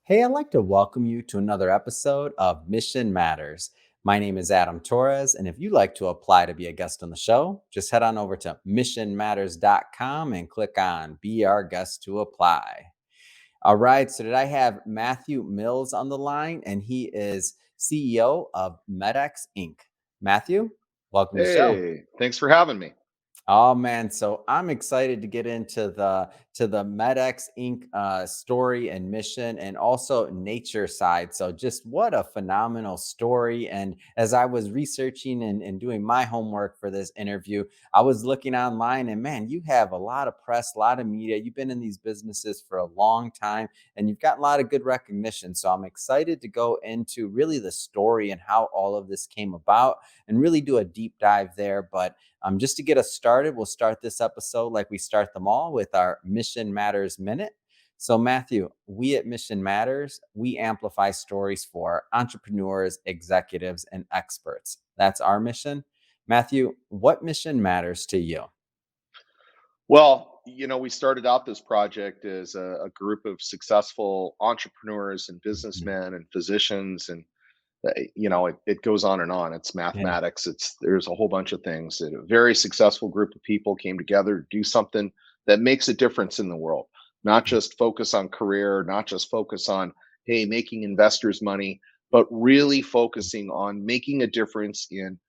Hey, I'd like to welcome you to another episode of Mission Matters. My name is Adam Torres, and if you'd like to apply to be a guest on the show, just head on over to missionmatters.com and click on Be Our Guest to apply. All right, so today I have Matthew Mills on the line, and he is CEO of MedX Inc. Matthew, welcome to the show. Hey, thanks for having me. Oh man, so I'm excited to get into the MedX Inc. Story and mission, and also Natureside. So just what a phenomenal story! And as I was researching and doing my homework for this interview, I was looking online, and man, you have a lot of press, a lot of media. You've been in these businesses for a long time, and you've got a lot of good recognition. So I'm excited to go into really the story and how all of this came about, and really do a deep dive there. But just to get us started, we'll start this episode like we start them all with our Mission Matters Minute. So, Matthew, we at Mission Matters, we amplify stories for entrepreneurs, executives, and experts. That's our mission. Matthew, what mission matters to you? Well, we started out this project as a group of successful entrepreneurs and Mhm. businessmen and physicians, and it goes on and on. It's Yeah. mathematics. There's a whole bunch of things. And a very successful group of people came together to do something that makes a difference in the world. Not just focus on career, not just focus on making investors money, but really focusing on making a difference in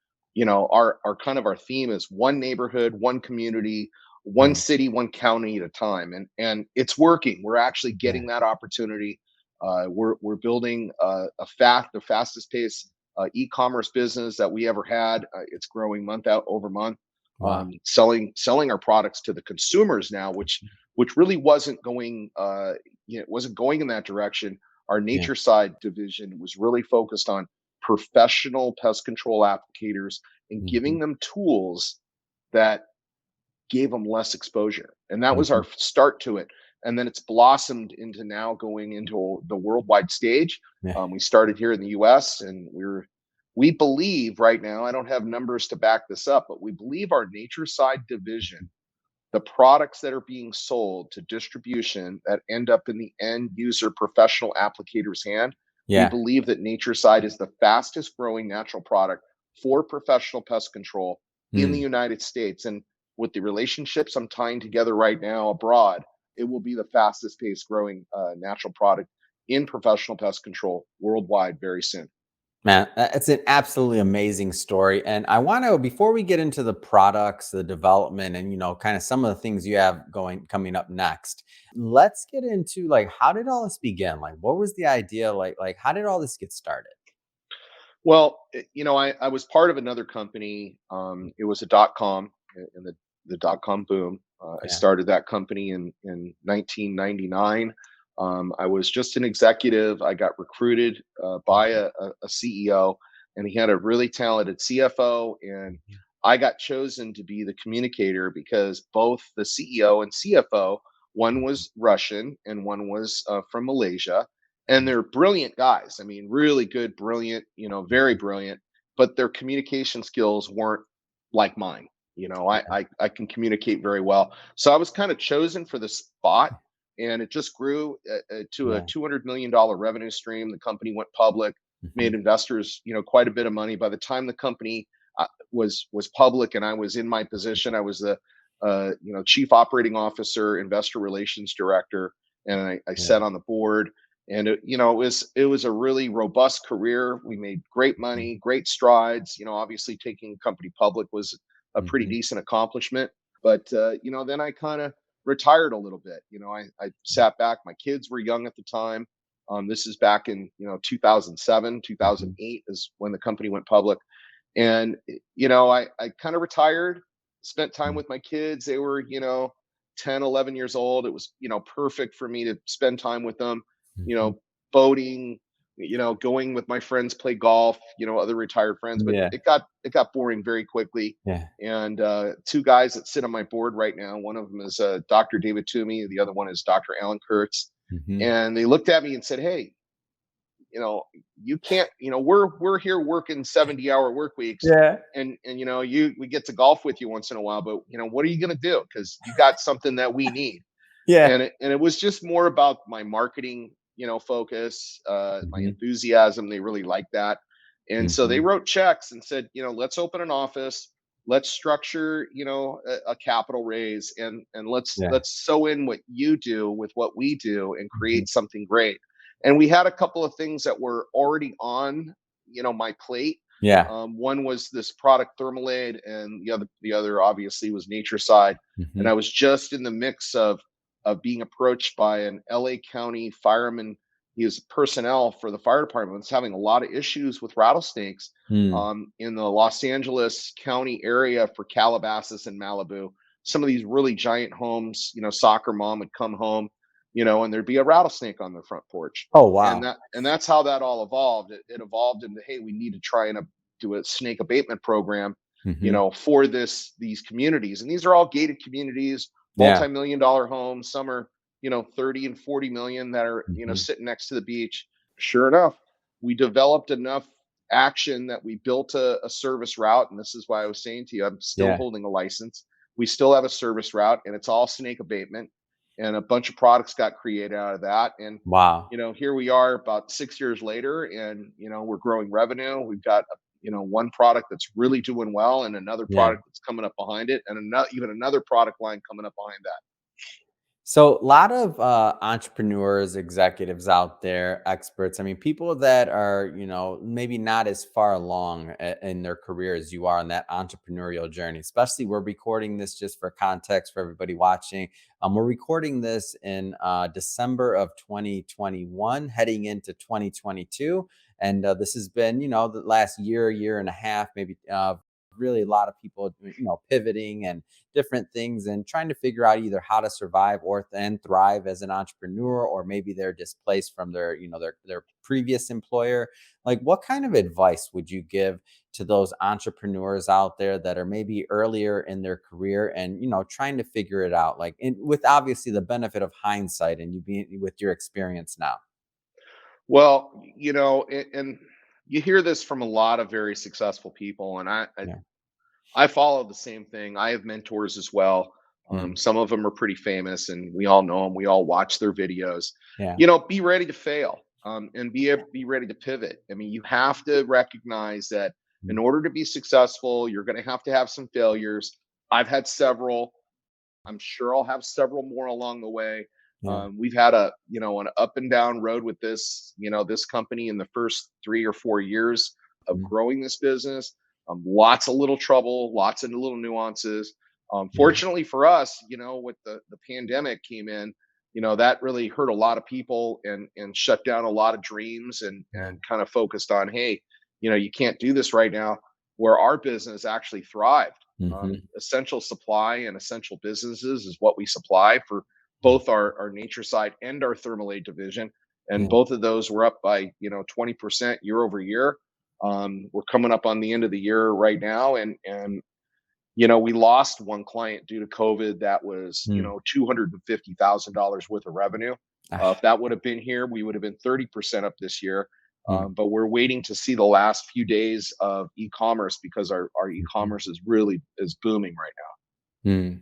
our kind of our theme is one neighborhood, one community, one Yeah. city, one county at a time, and it's working. We're actually Yeah. getting that opportunity. We're building the fastest pace e-commerce business that we ever had. It's growing month out over month. Wow. Selling our products to the consumers now, which really wasn't going wasn't going in that direction. Our Yeah. nature side division was really focused on professional pest control applicators and Hmm. giving them tools that gave them less exposure. And that was Hmm. our start to it. And then it's blossomed into now going into the worldwide stage. Yeah. We started here in the US, and we believe right now, I don't have numbers to back this up, but we believe our nature side division, the products that are being sold to distribution that end up in the end user professional applicator's hand, we Yeah. believe that nature side is the fastest growing natural product for professional pest control in the Mm. United States. And with the relationships I'm tying together right now abroad, it will be the fastest paced growing natural product in professional pest control worldwide very soon. Man, it's an absolutely amazing story. And I want to, before we get into the products, the development, and kind of some of the things you have going coming up next, let's get into like how did all this begin? Like, what was the idea? Like how did all this get started? Well, I was part of another company. It was a dot com in the dot com boom. I Yeah. started that company in 1999. I was just an executive. I got recruited by a CEO, and he had a really talented CFO. And Mhm. I got chosen to be the communicator because both the CEO and CFO, one was Russian and one was from Malaysia, and they're brilliant guys. I mean, really good, brilliant, very brilliant, but their communication skills weren't like mine. I can communicate very well. So I was kind of chosen for the spot, and it just grew to a Yeah. $200 million revenue stream. The company went public, Mhm. made investors, quite a bit of money. By the time the company was public and I was in my position, I was the chief operating officer, investor relations director, and I Yeah. sat on the board. And it was a really robust career. We made great Mhm. money, great strides. Obviously taking a company public was a pretty Mhm. decent accomplishment. But then I kind of retired a little bit. I sat back. My kids were young at the time. This is back in 2007, Mhm. 2008 is when the company went public. And I kind of retired, spent time Mhm. with my kids. They were 10, 11 years old. It was perfect for me to spend time with them, you Mhm. know boating, going with my friends, play golf, other retired friends. But Yeah. it got boring very quickly. Yeah. And two guys that sit on my board right now, one of them is Dr. David Toomey, the other one is Dr. Alan Kurtz. Mhm. And they looked at me and said, hey, you know you can't, we're here working 70-hour work weeks, Yeah. and you we get to golf with you once in a while, but what are you going to do, because you got something that we need. Yeah. And it was just more about my marketing focus, my Mhm. enthusiasm. They really liked that. And so they Mhm. wrote checks and said, let's open an office, let's structure, a capital raise, and Yeah. let's sew in what you do with what we do and Mhm. create something great. And we had a couple of things that were already on, my plate. Yeah. One was this product Thermalade, and the other obviously was Natureside. And Mhm. I was just in the mix of being approached by an LA County fireman. He was personnel for the fire department. Was having a lot of issues with rattlesnakes Mm. in the Los Angeles County area for Calabasas and Malibu. Some of these really giant homes, soccer mom would come home, and there'd be a rattlesnake on their front porch. Oh, And wow. that's how that all evolved. It evolved into, hey, we need to try and do a snake abatement program, Mhm. for these communities. And these are all gated communities, Yeah. multi-million-dollar homes. Some are, 30 and 40 million that are, Mhm. sitting next to the beach. Sure enough, we developed enough action that we built a service route. And this is why I was saying to you, I'm still Yeah. holding a license. We still have a service route, and it's all snake abatement. And a bunch of products got created out of that. And Wow. here we are about 6 years later, and we're growing revenue. We've got one product that's really doing well, and another Yeah. product that's coming up behind it, and even another product line coming up behind that. So, a lot of entrepreneurs, executives out there, experts. I mean, people that are, maybe not as far along in their career as you are in that entrepreneurial journey. Especially, we're recording this just for context for everybody watching. We're recording this in December of 2021, heading into 2022, and this has been, the last year, year and a half, maybe. Really, a lot of people, pivoting and different things and trying to figure out either how to survive or then thrive as an entrepreneur, or maybe they're displaced from their their previous employer. Like, what kind of advice would you give to those entrepreneurs out there that are maybe earlier in their career and trying to figure it out, like, with obviously the benefit of hindsight and you being with your experience now? Well, and you hear this from a lot of very successful people, and Yeah. I follow the same thing. I have mentors as well. Mm. Some of them are pretty famous, and we all know them. We all watch their videos. Yeah. Be ready to fail, and be ready to pivot. I mean, you have to recognize that in Mm. order to be successful, you're going to have some failures. I've had several. I'm sure I'll have several more along the way. Yeah. We've had an up and down road with this company in the first 3 or 4 years of Mm. growing this business. Lots of little trouble, lots of little nuances. Yeah. Fortunately for us, with the pandemic came in, that really hurt a lot of people and shut down a lot of dreams, Yeah. and kind of focused on, hey, you can't do this right now. Where our business actually thrived. Hmm. Essential supply and essential businesses is what we supply for both our nature side and our thermal aid division. And Yeah. both of those were up by 20% year over year. We're coming up on the end of the year right now, and we lost one client due to COVID that was Mm. $250,000 worth of revenue. If Ah. that would have been here, we would have been 30% up this year. Mm. But we're waiting to see the last few days of e-commerce, because our Mhm. e-commerce is booming right Mm.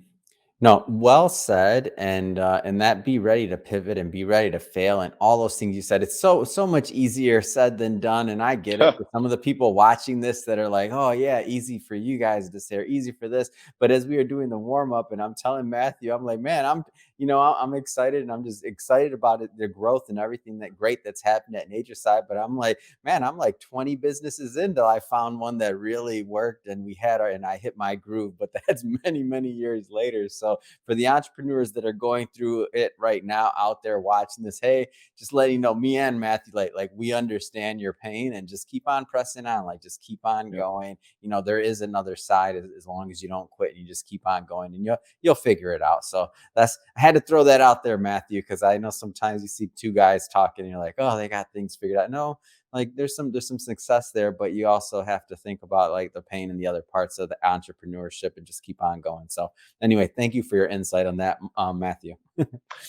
No, well said, and that be ready to pivot and be ready to fail and all those things you said. It's so much easier said than done, and I get it. now. For some of the people watching this that are like, "Oh yeah, easy for you guys to say, or easy for this." But as we were doing the warm up, and I'm telling Matthew, I'm like, "Man, I'm excited, and I'm just excited about it, the growth and everything that great that's happened at Natureside." But I'm like, man, I'm like 20 businesses in till I found one that really worked, and and I hit my groove. But that's many years later. So for the entrepreneurs that are going through it right now out there watching this, hey, just letting you know, me and Matthew, like we understand your pain, and just keep on pressing on, like just keep on Yeah. going. There is another side, as long as you don't quit and you just keep on going, and you'll figure it out. So I had to throw that out there, Matthew, because I know sometimes you see two guys talking and you're like, oh, they got things figured out. No, like there's some success there, but you also have to think about like the pain and the other parts of the entrepreneurship and just keep on going. So anyway, thank you for your insight on that, Matthew.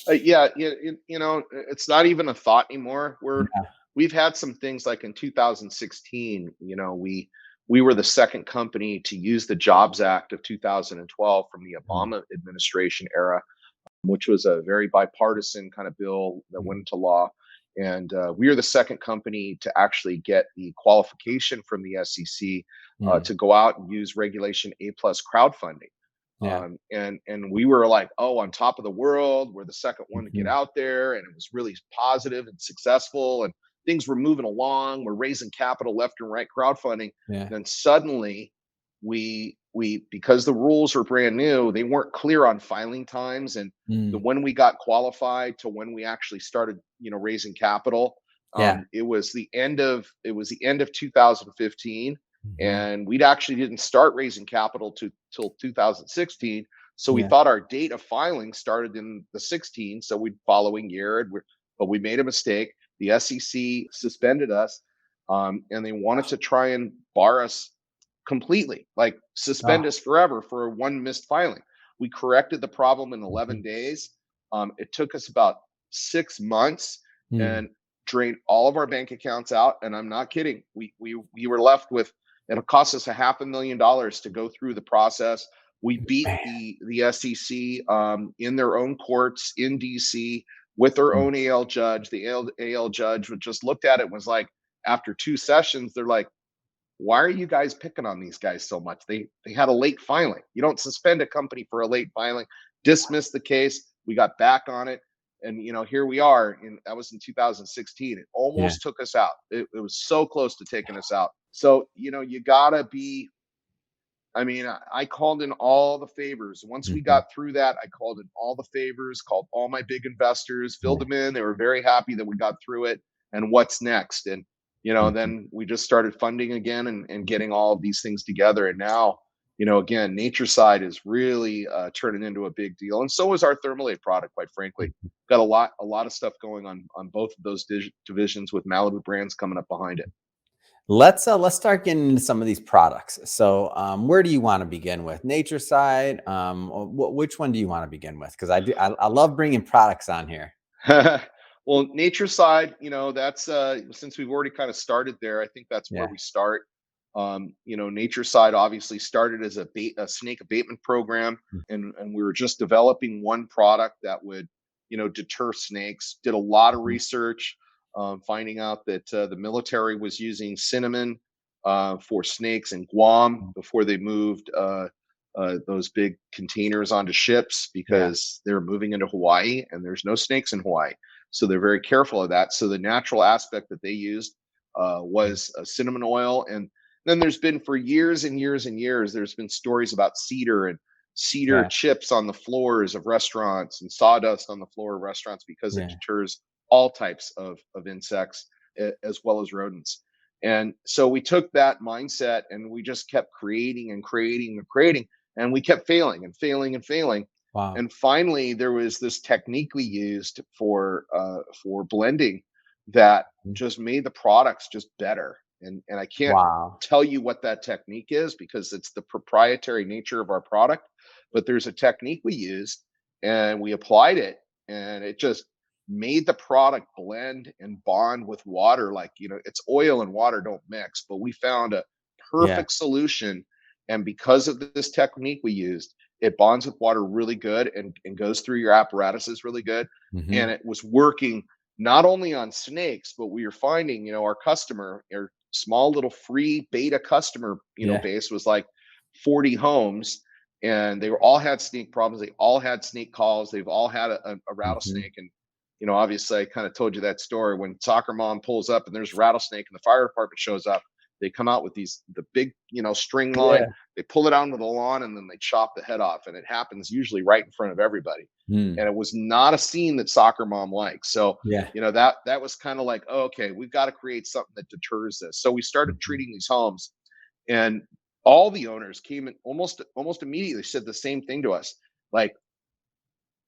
Yeah, it's not even a thought anymore. Yeah. We've had some things like in 2016. We were the second company to use the Jobs Act of 2012 from the Mm. Obama administration era, which was a very bipartisan kind of bill that Mm. went into law. And we are the second company to actually get the qualification from the SEC Mm. to go out and use Regulation A plus crowdfunding. Yeah. And we were like, oh, on top of the world. We're the second one to get Mhm. out there, and it was really positive and successful, and things were moving along. We're raising capital left and right, crowdfunding. Yeah. Then suddenly, we because the rules were brand new, they weren't clear on filing times, and the Mm. when we got qualified to when we actually started, raising capital. Yeah. It was the end of 2015, Mhm. and we'd actually didn't start raising capital till 2016. So we Yeah. thought our date of filing started in the 16, so we following year, but we made a mistake. The SEC suspended us, and they wanted to try and bar us completely, like suspend Oh. us forever for one missed filing. We corrected the problem in 11 Mhm. days. It took us about 6 months Mm. and drained all of our bank accounts out. And I'm not kidding. We were left with, it cost us a $500,000 to go through the process. We beat Man. the SEC in their own courts in DC with their Mm. own AL judge. The AL judge would just looked at it and was like, after 2 sessions, they're like, why are you guys picking on these guys so much? They had a late filing. You don't suspend a company for a late filing. Dismiss the case. We got back on it, and here we are. And that was in 2016. It Yeah. almost took us out. It was so close to taking us out. So you gotta be. I mean, I called in all the favors. Once we Mhm. got through that, I called in all the favors, called all my big investors, filled Yeah. them in. They were very happy that we got through it. And what's next? And Mhm. then we just started funding again and getting all of these things together. And now, again, Natureside is really turning into a big deal. And so is our Thermalate product, quite frankly. Mhm. Got a lot of stuff going on both of those divisions with Malibu brands coming up behind it. Let's start getting into some of these products. So, where do you want to begin with? Nature side, or which one do you want to begin with? Because I love bringing products on here. Well, nature side, that's since we've already kind of started there, I think that's where Yeah. we start. Nature side obviously started as a snake abatement program, Mm. and we were just developing one product that would, deter snakes. Did a lot of Mhm. research, finding out that the military was using cinnamon for snakes in Guam Mm. before they moved those big containers onto ships Yeah. because they're moving into Hawaii and there's no snakes in Hawaii. So they're very careful of that. So the natural aspect that they used Mm. was cinnamon oil. And then there's been for years and years and years, there's been stories about cedar and cedar Yeah. chips on the floors of restaurants and sawdust on the floor of restaurants because it Yeah. deters all types of insects as well as rodents. And so we took that mindset and we just kept creating and creating and creating, and we kept failing and failing and failing. Wow. And finally there was this technique we used for blending that Mm. just made the products just better. And I can't Wow. tell you what that technique is because it's the proprietary nature of our product, but there's a technique we used and we applied it, and it just made the product blend and bond with water. Like, it's oil and water don't mix, but we found a Yeah. perfect solution. And because of this technique we used, it bonds with water really good and goes through your apparatuses really good. And Hmm. it was working not only on snakes, but we were finding, our customer, our small little free beta customer, Yeah. base was like 40 homes, and they were all had snake problems. They all had snake calls. They've all had a Hmm. rattlesnake. And, obviously I kind of told you that story when soccer mom pulls up and there's a rattlesnake and the fire department shows up. They come out with the big, string line. Yeah. They pull it onto the lawn and then they chop the head off. And it happens usually right in front of everybody. And Mm. it was not a scene that soccer mom likes. So, Yeah. that was kind of like, oh, okay, we've got to create something that deters this. So we started Mhm. treating these homes, and all the owners came in almost immediately said the same thing to us. Like,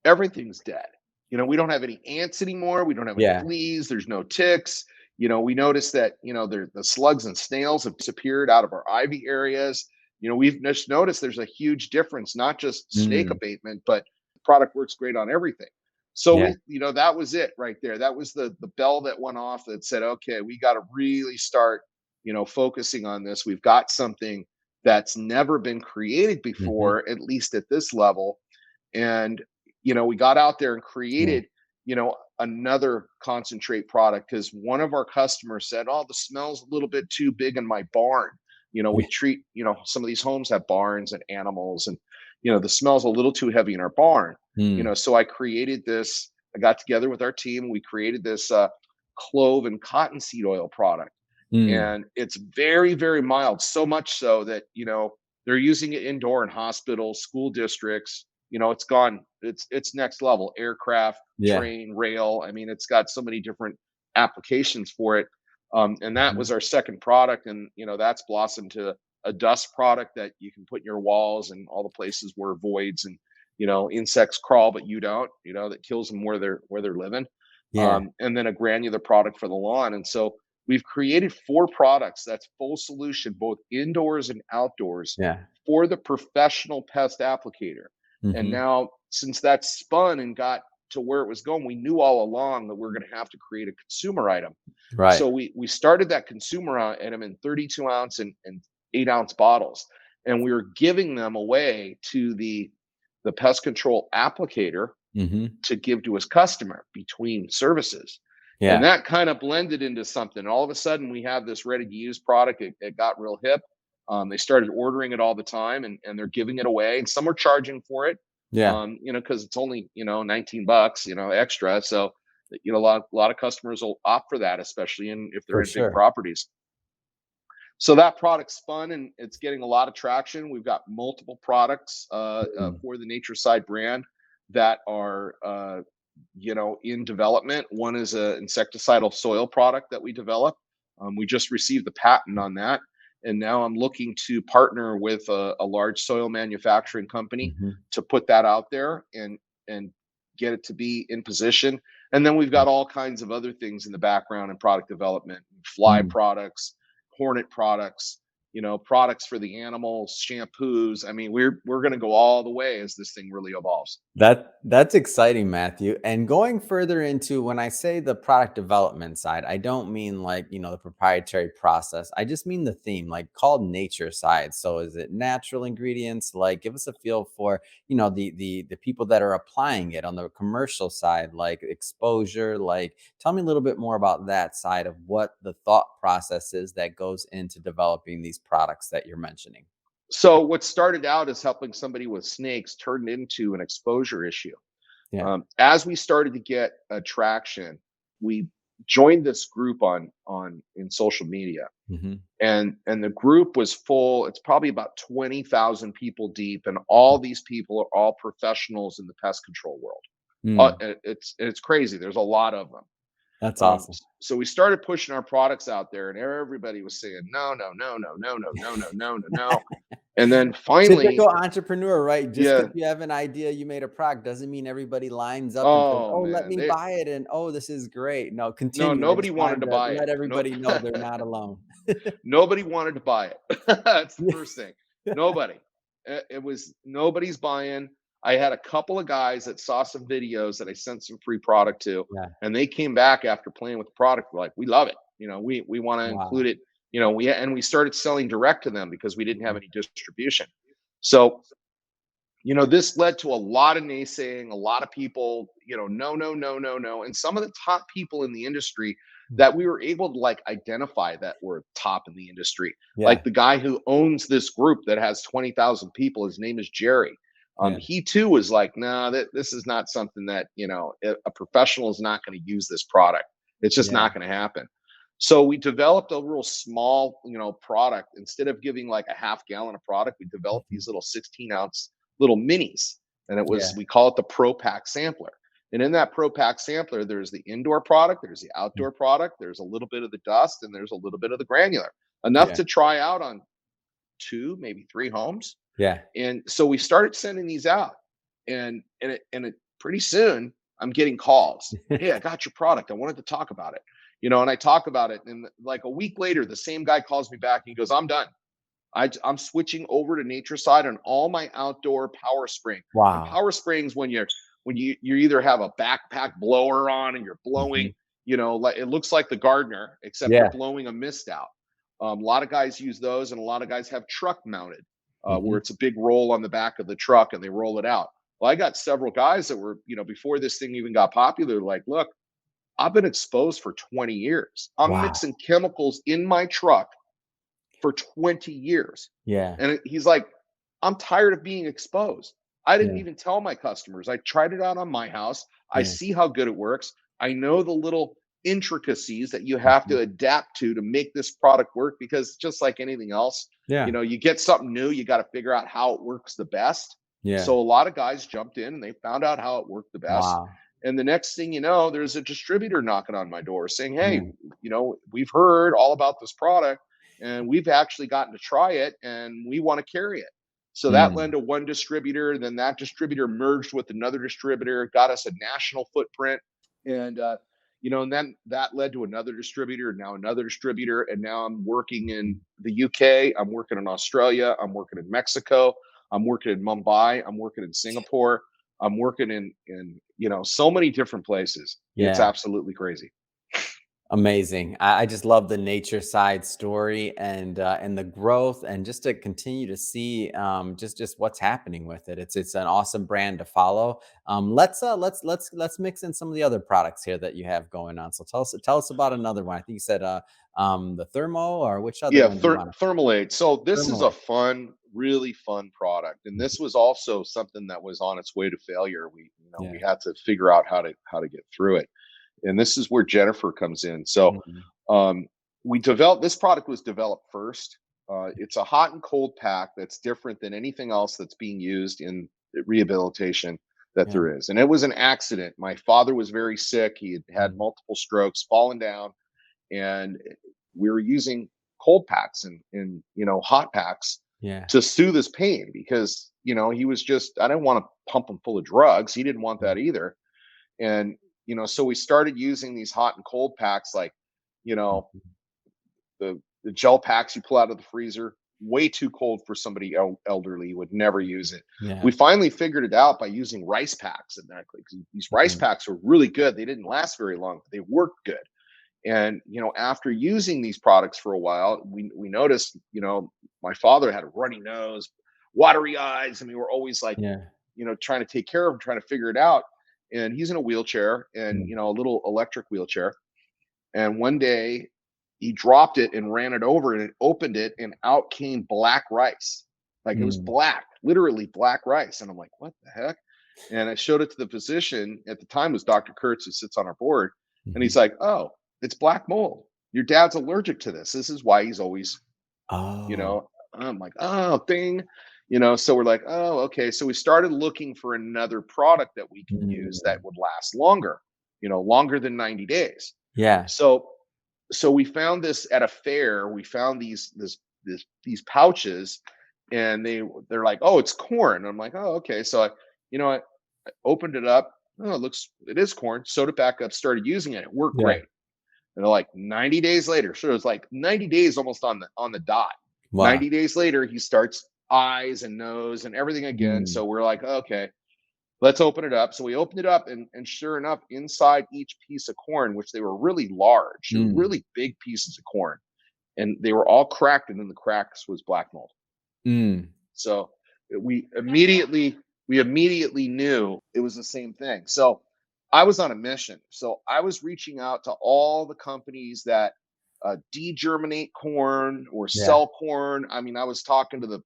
everything's dead. We don't have any ants anymore. We don't have any Yeah. fleas. There's no ticks. We noticed that, the slugs and snails have disappeared out of our ivy areas. We've just noticed there's a huge difference, not just snake Mm. abatement, but the product works great on everything. So Yeah. that was it right there. That was the bell that went off that said, okay, we got to really start, focusing on this. We've got something that's never been created Hmm. before, at least at this level. And we got out there and Yeah. created, you know another concentrate product because one of our customers said, "Oh, the smell's a little bit too big in my barn." We treat, some of these homes have barns and animals, and the smell's a little too heavy in our barn. Mm, So I created this. I got together with our team. We created this clove and cottonseed oil product, mm, and it's very, very mild. So much so that they're using it indoor in hospitals, school districts. It's gone. It's next level. Aircraft, yeah. train, rail. I mean, it's got so many different applications for it. And that Mhm. was our second product, and that's blossomed to a dust product that you can put in your walls and all the places where voids and insects crawl, but you don't. That kills them where they're living. Yeah, And then a granular product for the lawn. And so we've created four products that's full solution, both indoors and outdoors, yeah. for the professional pest applicator. And Mhm. now, since that spun and got to where it was going, we knew all along that we are going to have to create a consumer item. Right. So we started that consumer item in 32 ounce and 8-ounce bottles, and we were giving them away to the pest control applicator Mhm. to give to his customer between services. And Yeah. that kind of blended into something. All of a sudden, we have this ready to use product. It got real hip. They started ordering it all the time, and they're giving it away. And some are charging for it, Yeah, because it's only, $19, extra. So, a lot of customers will opt for that, especially if they're for in big sure. properties. So that product's fun and it's getting a lot of traction. We've got multiple products Mm. for the Natureside brand that are in development. One is a insecticidal soil product that we developed. We just received the patent on that, and now I'm looking to partner with a large soil manufacturing company Mhm. to put that out there and get it to be in position. And then we've got all kinds of other things in the background in product development, fly Mm. products, hornet products, products for the animals, shampoos. I mean, we're going to go all the way as this thing really evolves. That's exciting, Matthew. And going further into when I say the product development side, I don't mean like, the proprietary process. I just mean the theme, like called nature side. So is it natural ingredients? Like give us a feel for, the people that are applying it on the commercial side, like exposure, like tell me a little bit more about that side of what the thought process is that goes into developing these products that you're mentioning. So what started out as helping somebody with snakes turned into an exposure issue. Yeah. As we started to get traction, we joined this group on in social media, Hmm. and the group was full. It's probably about 20,000 people deep, and all these people are all professionals in the pest control world. Mm, It's crazy. There's a lot of them. that's awesome. So we started pushing our products out there, and everybody was saying no, no, no, no, no, no, no, no, no, no, no. And then finally, Typical entrepreneur, right? Just yeah. because you have an idea, you made a product doesn't mean everybody lines up and says, Oh "Oh, let man, me they buy it," and, "Oh, this is great." No, no, continue. I nobody just wanted wanted to to buy it. let No, everybody know they're not alone. nobody wanted to buy it. That's the Yeah. first thing. Nobody. It was nobody's buying. I had a couple of guys that saw some videos that I sent some free product to, Yeah. and they came back after playing with the product. Like, we love it. We want to include Wow. it. We started selling direct to them because we didn't have any distribution. So this led to a lot of naysaying, a lot of people, no, no, no, no, no. And some of the top people in the industry Mhm. that we were able to like identify that were top in the industry, Yeah. like the guy who owns this group that has 20,000 people, his name is Jerry. Yeah. He too was like, nah, this is not something that, a professional is not going to use this product. It's just Yeah. not going to happen. So we developed a real small, product. Instead of giving like a half gallon of product, we developed Mhm. these little 16-ounce little minis. And Yeah. we call it the Pro Pack Sampler. And in that Pro Pack Sampler, there's the indoor product, there's the Mm. outdoor product, there's a little bit of the dust, and there's a little bit of the granular, enough Yeah. to try out on two, maybe three homes. Yeah. And so we started sending these out. And pretty soon I'm getting calls. Hey, I got your product. I wanted to talk about it. And I talk about it. And like a week later, the same guy calls me back and he goes, I'm done. I'm switching over to Natureside on all my outdoor power spring. And Wow. power springs, when you either have a backpack blower on and you're Mhm. blowing, like it looks like the gardener, except you're Yeah. blowing a mist out. A lot of guys use those, and a lot of guys have truck mounted, where Mhm. it's a big roll on the back of the truck and they roll it out. Well, I got several guys that were, before this thing even got popular, like, look, I've been exposed for 20 years. I'm Wow. mixing chemicals in my truck for 20 years. Yeah. And he's like, I'm tired of being exposed. I didn't Yeah. even tell my customers. I tried it out on my house. I Yeah. see how good it works. I know the little intricacies that you have Mhm. to adapt to make this product work, because just like anything else, Yeah. you get something new, you got to figure out how it works the best. Yeah. So a lot of guys jumped in and they found out how it worked the best. Wow. And the next thing you know, there's a distributor knocking on my door saying, "Hey, Yeah. we've heard all about this product and we've actually gotten to try it and we want to carry it." So that led Mm. to one distributor. Then that distributor merged with another distributor, got us a national footprint. And, and then that led to another distributor, now another distributor. And now I'm working in the UK. I'm working in Australia. I'm working in Mexico. I'm working in Mumbai. I'm working in Singapore. I'm working in so many different places. It's Yeah. absolutely crazy. Amazing. I just love the nature side story and the growth and just to continue to see just what's happening with it. It's an awesome brand to follow. Let's mix in some of the other products here that you have going on. So tell us about another one. I think you said the thermo or which other Yeah, one do you want to Thermalate. So this is a thermalate? fun, really fun product, and Mhm. this was also something that was on its way to failure. We Yeah. had to figure out how to get through it, and this is where Jennifer comes in. So Mhm. um, we developed this product was developed first. It's a hot and cold pack that's different than anything else that's being used in rehabilitation that Yeah. there is. And it was an accident. My father was very sick. He had had Mm. multiple strokes, fallen down, and we were using cold packs and hot packs Yeah. to soothe his pain, because he was just, I didn't want to pump him full of drugs. He didn't want Mm. that either. And so we started using these hot and cold packs, like you know Mhm. the gel packs you pull out of the freezer, way too cold for somebody elderly, would never use it. We Yeah. finally figured it out by using rice packs, and these rice Mm. packs were really good. They didn't last very long, but they worked good. And after using these products for a while, we noticed, my father had a runny nose, watery eyes, and we were always like, Yeah. trying to take care of him, trying to figure it out. And he's in a wheelchair, and Mm. a little electric wheelchair. And one day he dropped it and ran it over, and it opened it, and out came black rice. Like, it was Mm. black, literally black rice. And I'm like, what the heck? And I showed it to the physician at the time, was Dr. Kurtz, who sits on our board. And Mhm. he's like, oh, it's black mold. Your dad's allergic to this. This is why he's always, you Oh. know, I'm like, oh, ding. So we're like, oh, okay. So we started looking for another product that we can use that Mm. would last longer, longer than 90 days. Yeah. So we found this at a fair. We found these pouches, and they're like, "Oh, it's corn." And I'm like, "Oh, okay." So I opened it up. Oh, it is corn. Sewed it back up. Started using it. It worked Yeah. great. And they're like 90 days later. So it was like 90 days almost on the dot. Wow. 90 days later, he starts eyes and nose and everything again. Mm. So we're like, okay, let's open it up. So we opened it up, and sure enough, inside each piece of corn, which they were really large, they were Mm. really big pieces of corn, and they were all cracked, and then the cracks was black mold. Mm. So we immediately we immediately knew it was the same thing. So I was on a mission. So I was reaching out to all the companies that degerminate corn or Yeah. sell corn. I mean, I was talking to the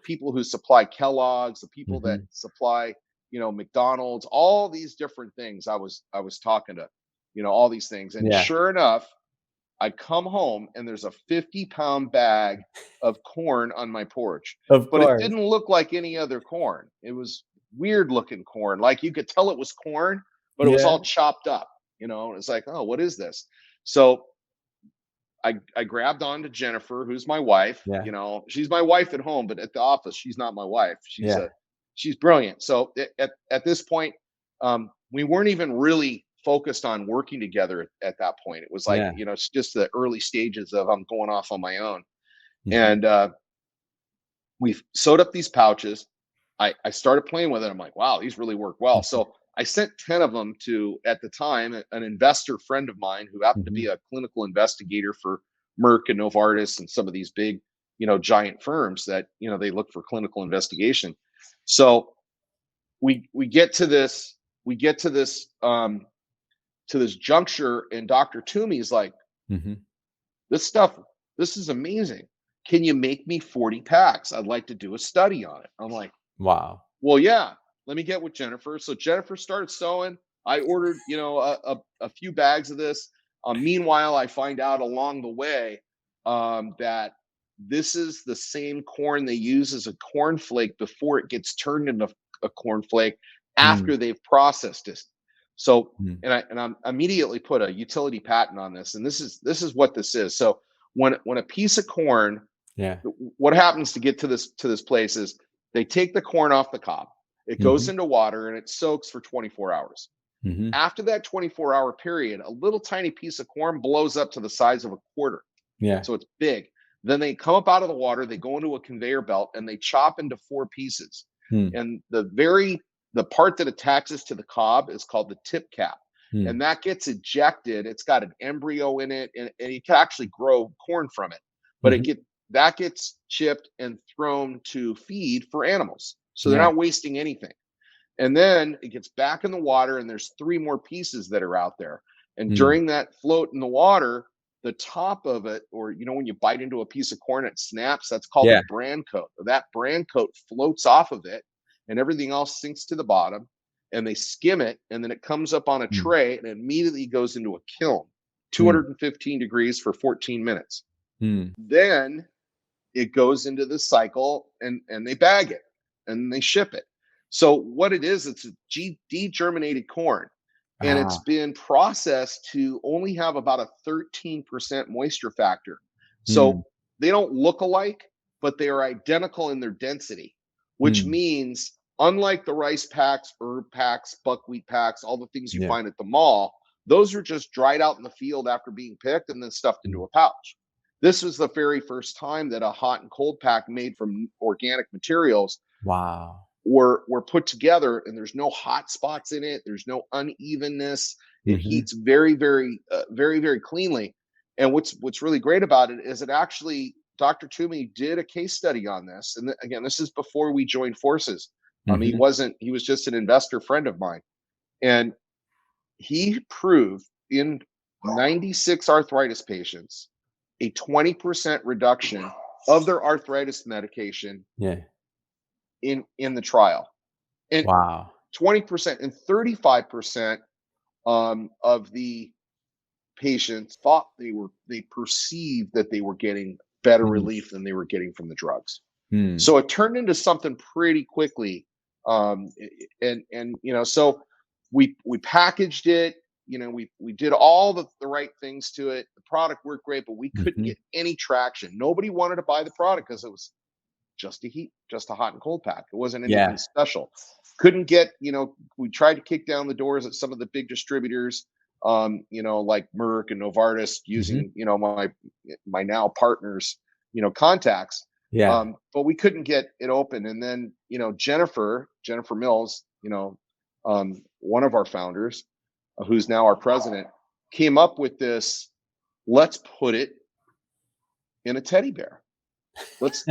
people who supply Kellogg's, the people that Mhm. supply McDonald's, all these different things. I was talking to all these things, and Yeah. sure enough, I come home and there's a 50-pound bag of corn on my porch, Of but it course. didn't look like any other corn. It was weird looking corn. Like, you could tell it was corn, but it was Yeah. all chopped up. It's like, oh, what is this? So I grabbed on to Jennifer, who's my wife. Yeah. She's my wife at home, but at the office, she's not my wife. Yeah. She's brilliant. So at this point, we weren't even really focused on working together at that point. It was like, Yeah. it's just the early stages of I'm going off on my own. Mhm. And we sewed up these pouches. I started playing with it. I'm like, wow, these really work well. Mhm. So I sent 10 of them to, at the time, an investor friend of mine who happened to be Mhm. a clinical investigator for Merck and Novartis and some of these big, giant firms that, they look for clinical investigation. So we get to this to this juncture, and Dr. Toomey's like, Mhm. this stuff, this is amazing. Can you make me 40 packs? I'd like to do a study on it. I'm like, Wow. well, yeah, let me get with Jennifer. So Jennifer started sewing. I ordered, a few bags of this. Meanwhile, I find out along the way that this is the same corn they use as a cornflake before it gets turned into a cornflake Mm, after they've processed it. So, mm. I'm immediately put a utility patent on this, and this is what this is. So when a piece of corn, Yeah. what happens to get to this place is they take the corn off the cob. It goes Mhm. into water and it soaks for 24 hours. Mhm. After that 24-hour period, a little tiny piece of corn blows up to the size of a quarter. Yeah. So it's big. Then they come up out of the water, they go into a conveyor belt and they chop into four pieces. Mm, And the part that attaches to the cob is called the tip cap. mm. And that gets ejected. It's got an embryo in it, and you can actually grow corn from it. But Mhm. that gets chipped and thrown to feed for animals. So they're Yeah. not wasting anything. And then it gets back in the water, and there's three more pieces that are out there. And Mm. during that float in the water, the top of it, or when you bite into a piece of corn, it snaps. That's called a Yeah. bran coat. That bran coat floats off of it, and everything else sinks to the bottom. And they skim it, and then it comes up on a Mm, tray and immediately goes into a kiln, mm, 215 degrees for 14 minutes. mm. Then it goes into the cycle, and they bag it and they ship it. So what it is, it's a degerminated corn, and it's Ah. been processed to only have about a 13% moisture factor. Mm, So they don't look alike, but they are identical in their density, which mm. means unlike the rice packs, herb packs, buckwheat packs, all the things you Yeah. find at the mall, those are just dried out in the field after being picked and then stuffed into Mm. a pouch. This was the very first time that a hot and cold pack made from organic materials Wow. were put together, and there's no hot spots in it. There's no unevenness. It Mhm. heats very cleanly. And what's really great about it is it actually Dr. Toomey did a case study on this. And again, this is before we joined forces. Mhm. He was just an investor friend of mine, and he proved in 96 arthritis patients a 20% reduction of their arthritis medication Yeah. in the trial. And Wow. 20% and 35% of the patients thought they perceived that they were getting better Mm, relief than they were getting from the drugs. mm. So it turned into something pretty quickly. So we packaged it. We did all the right things to it. The product worked great, but we couldn't Mhm. get any traction. Nobody wanted to buy the product because it was just a hot and cold pack. It wasn't anything Yeah. special. Couldn't get, we tried to kick down the doors at some of the big distributors, like Merck and Novartis Mhm. using, my now partners, contacts. Yeah. But we couldn't get it open. And then, Jennifer Mills, one of our founders, who's now our president, came up with this, let's put it in a teddy bear. Let's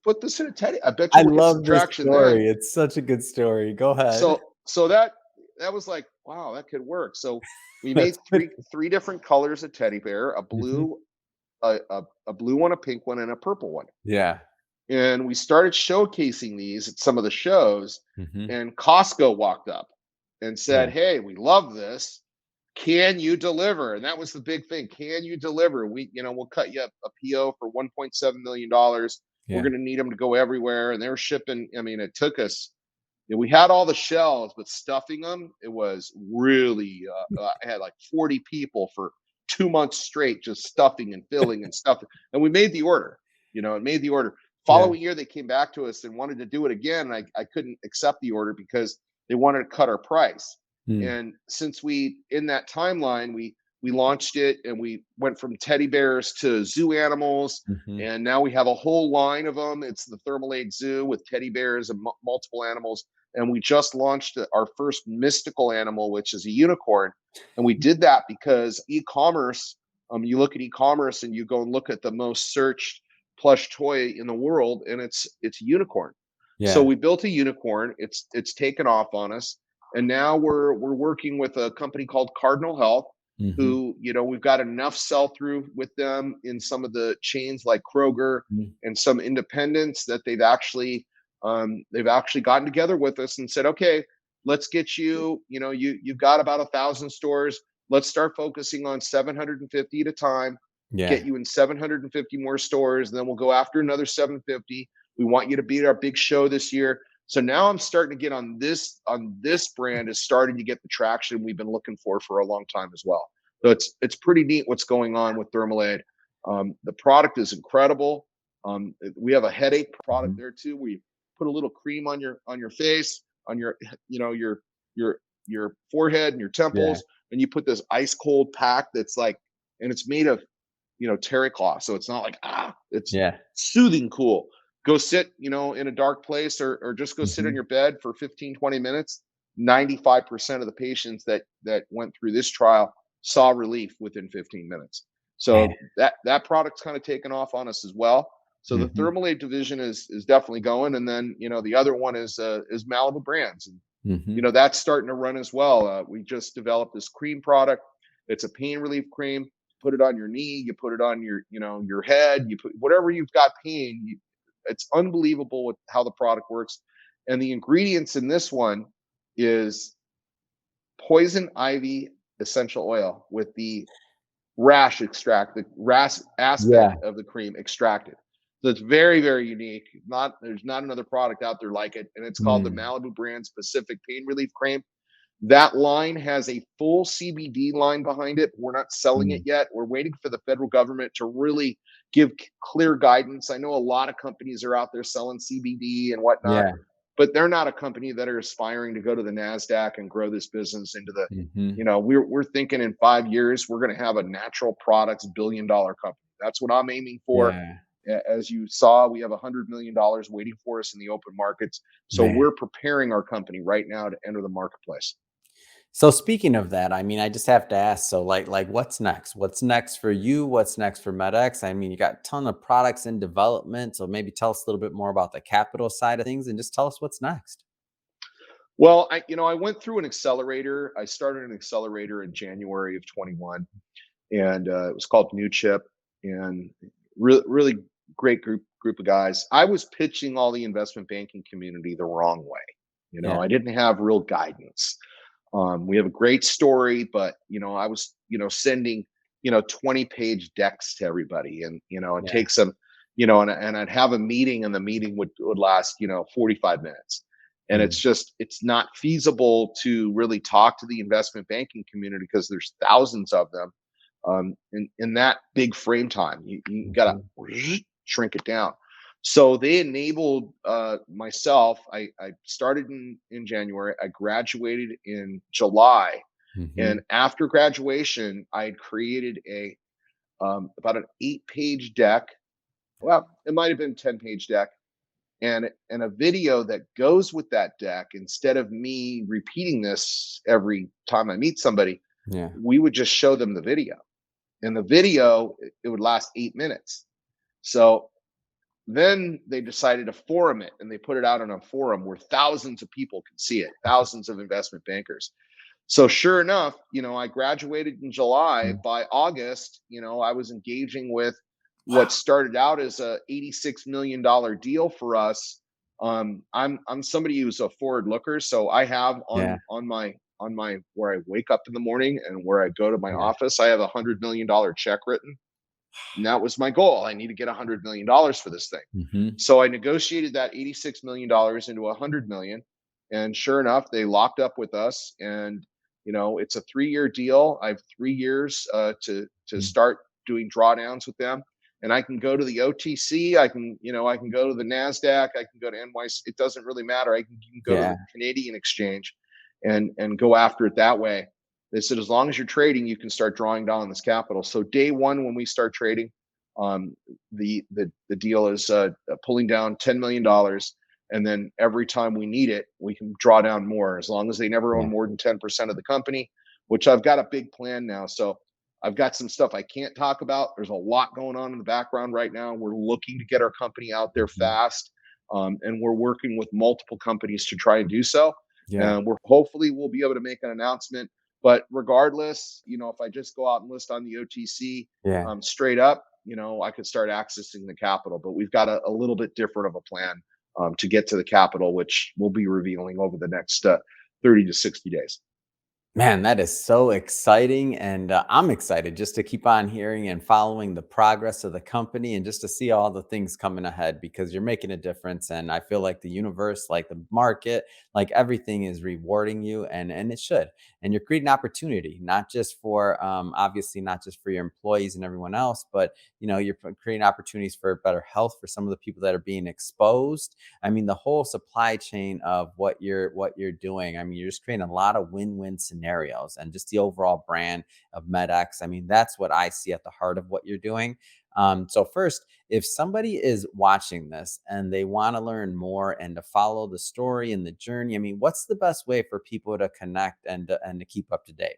put this in a teddy. I bet you I we'll get some love this traction then. story. It's such a good story. Go ahead. So that was like, wow, that could work. So we Let's made put three different colors of teddy bear: a Mhm. blue, a blue one, a pink one, and a purple one. Yeah. And we started showcasing these at some of the shows. Mhm. And Costco walked up and Yeah. said, "Hey, we love this. Can you deliver?" And that was the big thing. Can you deliver? We'll cut you a PO for $1.7 million. We're Yeah. going to need them to go everywhere. And they were shipping. I mean, it took us, we had all the shells, but stuffing them, it was really, I had like 40 people for 2 months straight, just stuffing and filling and stuffing. And we made the order, and made the order. Yeah. Following year, they came back to us and wanted to do it again. And I couldn't accept the order because they wanted to cut our price. Mm. And since in that timeline, we launched it and we went from teddy bears to zoo animals. Mhm. And now we have a whole line of them. It's the Thermalade Zoo with teddy bears and multiple animals. And we just launched our first mystical animal, which is a unicorn. And we did that because e-commerce, you look at e-commerce and you go and look at the most searched plush toy in the world, and it's a unicorn. So Yeah. we built a unicorn. It's taken off on us. And now we're working with a company called Cardinal Health, Mhm. who, we've got enough sell through with them in some of the chains like Kroger Mm. and some independents that they've actually gotten together with us and said, okay, let's get you, you've got about 1,000 stores. Let's start focusing on 750 at a time, get Yeah. you in 750 more stores, and then we'll go after another 750. We want you to be at our big show this year. So now I'm starting to get on this brand is starting to get the traction we've been looking for a long time as well. So it's pretty neat what's going on with Thermalade. The product is incredible. We have a headache product Mhm. there too. We put a little cream on your face, on your your your forehead and your Yeah. temples, and you put this ice cold pack that's like, and it's made of terry cloth, so it's not like it's Yeah. soothing cool. Go sit in a dark place, or just go sit on Mhm. your bed for 15-20 minutes. 95% of the patients that went through this trial saw relief within 15 minutes. Man. So that product's kind of taken off on us as well. So the Mhm. Thermalate division is definitely going, and then the other one is Malibu Brands, and Mhm. that's starting to run as well. We just developed this cream product. It's a pain relief cream. Put it on your knee. You put it on your head. You put whatever you've got pain. It's unbelievable how the product works. And the ingredients in this one is poison ivy essential oil with the the rash Yeah. aspect of the cream extracted. So it's very, very unique. There's not another product out there like it, and it's called the Mm. Malibu Brand Specific Pain Relief Cream. That line has a full CBD line behind it. We're not selling it Mm. yet. We're waiting for the federal government to really give clear guidance. I know a lot of companies are out there selling CBD and whatnot, Yeah. but they're not a company that are aspiring to go to the NASDAQ and grow this business into the, Mhm. we're thinking in 5 years, we're going to have a natural products $1 billion company. That's what I'm aiming for. Yeah. As you saw, we have $100 million waiting for us in the open markets. So Man. we're preparing our company right now to enter the marketplace. So speaking of that, I mean, I just have to ask, so like what's next? What's next for you? What's next for MedX? I mean, you got a ton of products in development, so maybe tell us a little bit more about the capital side of things and just tell us what's next. Well, I went through an accelerator. I started an accelerator in January of 21, and it was called New Chip, and really great group of guys. I was pitching all the investment banking community the wrong way. Yeah. I didn't have real guidance. We have a great story, but I was sending 20-page decks to everybody, and it Yeah. takes them, and I'd have a meeting, and the meeting would last 45 minutes, and Mm. it's not feasible to really talk to the investment banking community because there's thousands of them, in that big frame time. You gotta Mhm. shrink it down. So they enabled myself. I started in January. I graduated in July, and Mhm. after graduation, I had created about an 8-page deck. Well, it might have been 10-page deck, and a video that goes with that deck. Instead of me repeating this every time I meet somebody, Yeah. we would just show them the video. And the video, it would last 8 minutes. So then they decided to forum it, and they put it out on a forum where thousands of people could see it, thousands of investment bankers. So sure enough, I graduated in July. Mm. By August, I was engaging with what Wow. started out as a $86 million deal for us. I'm somebody who's a forward looker, so I have Yeah. on my where I wake up in the morning and where I go to my Yeah. office, I have $100 million check written, and that was my goal. I need to get $100 million for this thing. Mhm. So I negotiated that $86 million into $100 million, and sure enough, they locked up with us. And it's a 3-year deal. I have 3 years to Mm. start doing drawdowns with them, and I can go to the OTC. I can go to the Nasdaq. I can go to NYC. It doesn't really matter. You can go to Yeah. the Canadian exchange, and go after it that way. They said as long as you're trading, you can start drawing down this capital. So day one, when we start trading, um, the deal is pulling down $10 million, and then every time we need it, we can draw down more, as long as they never own Yeah. more than 10% of the company. Which I've got a big plan now. So I've got some stuff I can't talk about. There's a lot going on in the background right now. We're looking to get our company out there Mhm. fast, and we're working with multiple companies to try and do so. Yeah. And we're hopefully we'll be able to make an announcement. But regardless, if I just go out and list on the OTC Yeah. straight up, I could start accessing the capital. But we've got a little bit different of a plan to get to the capital, which we'll be revealing over the next 30 to 60 days. Man, that is so exciting. And I'm excited just to keep on hearing and following the progress of the company and just to see all the things coming ahead because you're making a difference. And I feel like the universe, like the market, like everything is rewarding you and it should. And you're creating opportunity, not just for obviously not just for your employees and everyone else, but you're creating opportunities for better health for some of the people that are being exposed. I mean, the whole supply chain of what you're doing. I mean, you're just creating a lot of win-win scenarios, and just the overall brand of MedX. I mean, that's what I see at the heart of what you're doing. So first, if somebody is watching this and they want to learn more and to follow the story and the journey, I mean, what's the best way for people to connect and to keep up to date?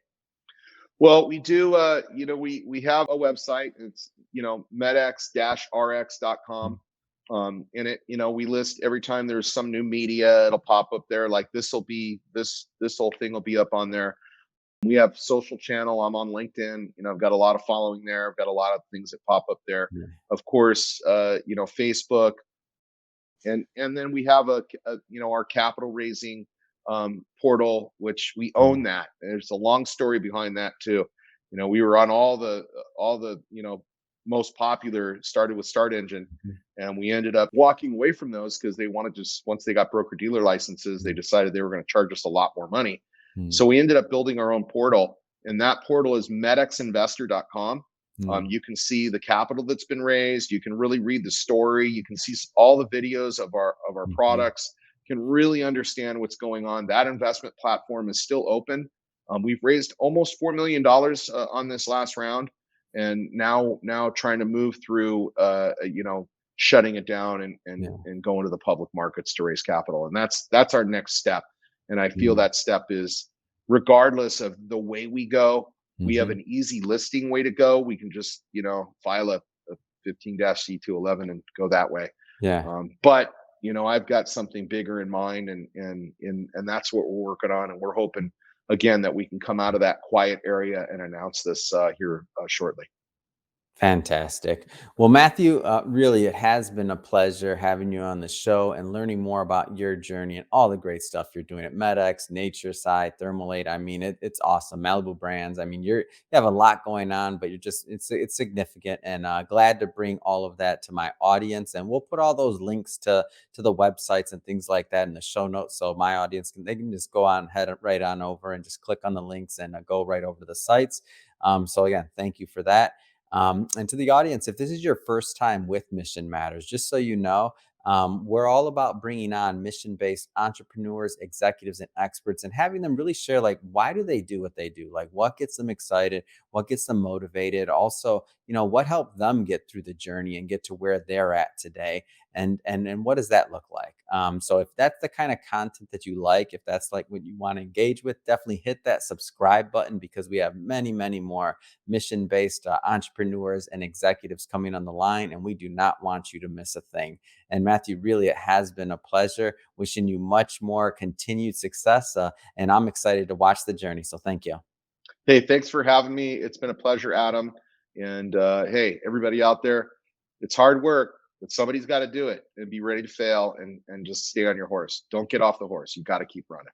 Well, we do. We have a website. It's medx-rx.com. In it, we list every time there's some new media. It'll pop up there. Like this whole thing will be up on there. We have social channel. I'm on LinkedIn. I've got a lot of following there. I've got a lot of things that pop up there. Yeah. Of course, Facebook, and then we have our capital raising portal, which we Yeah. own that. There's a long story behind that too. We were on all the most popular, started with Start Engine, Mhm. and we ended up walking away from those because they wanted to, once they got broker dealer licenses, they decided they were going to charge us a lot more money. Mhm. So we ended up building our own portal, and that portal is medxinvestor.com. Mhm. You can see the capital that's been raised. You can really read the story. You can see all the videos of our Mhm. products. You can really understand what's going on. That investment platform is still open. We've raised almost $4 million on this last round, and now trying to move through, shutting it down and Yeah. and going to the public markets to raise capital. And that's our next step. And I feel Yeah. that step is, regardless of the way we go, we have Mhm. an easy listing way to go. We can just, file a 15-C211 and go that way. Yeah. But I've got something bigger in mind, and that's what we're working on. And we're hoping again that we can come out of that quiet area and announce this here shortly. Fantastic. Well, Matthew, really, it has been a pleasure having you on the show and learning more about your journey and all the great stuff you're doing at MedX, Natureside, Thermalate. I mean, it's awesome. Malibu Brands. I mean, you have a lot going on, but it's significant. And glad to bring all of that to my audience. And we'll put all those links to the websites and things like that in the show notes, so my audience can just go on head right on over and just click on the links and go right over to the sites. So again, thank you for that. And to the audience, if this is your first time with Mission Matters, just so you know, we're all about bringing on mission-based entrepreneurs, executives, and experts, and having them really share like why do they do what they do, like what gets them excited, what gets them motivated, also what helped them get through the journey and get to where they're at today, and what does that look like? So if that's the kind of content that you like, if that's like what you want to engage with, definitely hit that subscribe button because we have many more mission based entrepreneurs and executives coming on the line, and we do not want you to miss a thing. And Matthew, really, it has been a pleasure. Wishing you much more continued success, and I'm excited to watch the journey. So thank you. Hey, thanks for having me. It's been a pleasure, Adam. And hey, everybody out there, it's hard work, but somebody's got to do it and be ready to fail, and just stay on your horse. Don't get off the horse. You got to keep running.